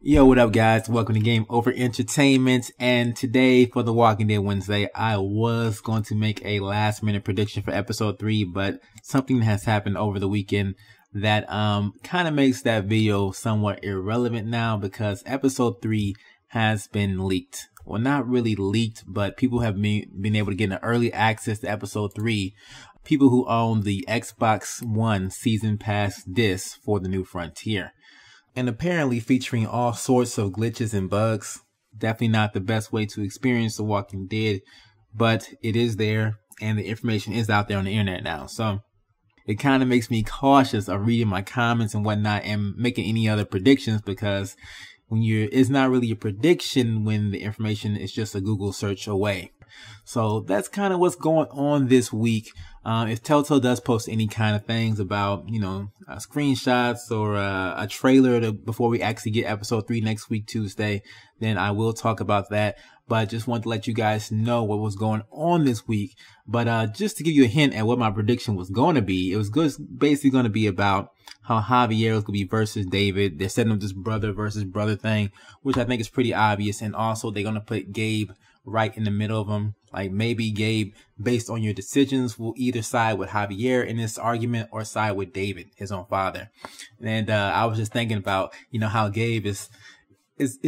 Yo, what up guys? Welcome to Gameover Entertainment, and today for the Walking Dead Wednesday, I was going to make a last minute prediction for episode 3, but something has happened over the weekend that kind of makes that video somewhat irrelevant now because episode 3 has been leaked. Well, not really leaked, but people have been able to get an early access to episode 3. People who own the Xbox One Season Pass disc for the New Frontier. And apparently featuring all sorts of glitches and bugs. Definitely not the best way to experience The Walking Dead, but it is there and the information is out there on the internet now. So it kind of makes me cautious of reading my comments and whatnot and making any other predictions, because when it's not really a prediction when the information is just a Google search away. So that's kind of what's going on this week. If Telltale does post any kind of things about, screenshots or a trailer before we actually get episode 3 next week, Tuesday, then I will talk about that. But just want to let you guys know what was going on this week. But just to give you a hint at what my prediction was going to be, it was basically going to be about how Javier was going to be versus David. They're setting up this brother versus brother thing, which I think is pretty obvious. And also they're going to put Gabe right in the middle of them. Like maybe Gabe, based on your decisions, will either side with Javier in this argument or side with David, his own father. And I was just thinking about, how Gabe is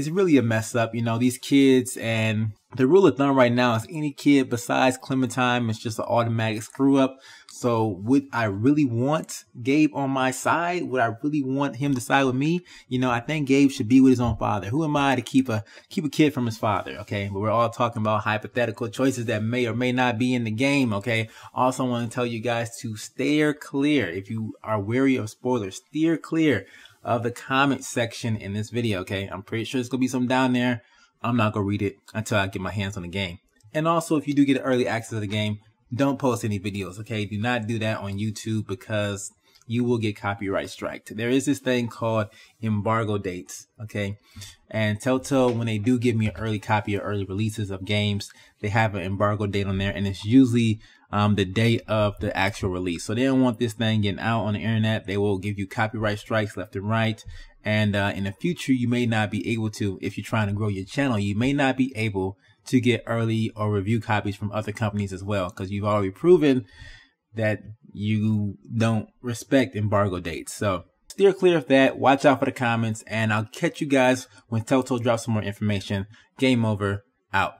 really a mess up. These kids, and the rule of thumb right now is any kid besides Clementine is just an automatic screw up. So would I really want Gabe on my side? Would I really want him to side with me? I think Gabe should be with his own father. Who am I to keep a kid from his father? Okay. But we're all talking about hypothetical choices that may or may not be in the game. Okay. Also, I want to tell you guys to steer clear. If you are wary of spoilers, steer clear of the comment section in this video. Okay. I'm pretty sure there's going to be some down there. I'm not going to read it until I get my hands on the game. And also, if you do get early access to the game, don't post any videos, okay? Do not do that on YouTube because you will get copyright striked. There is this thing called embargo dates, okay? And Telltale, when they do give me an early copy or early releases of games, they have an embargo date on there, and it's usually the day of the actual release. So they don't want this thing getting out on the internet. They will give you copyright strikes left and right. And in the future, you may not be able to, if you're trying to grow your channel, you may not be able to get early or review copies from other companies as well, because you've already proven that you don't respect embargo dates. So steer clear of that. Watch out for the comments, and I'll catch you guys when Telltale drops some more information. Game over. Out.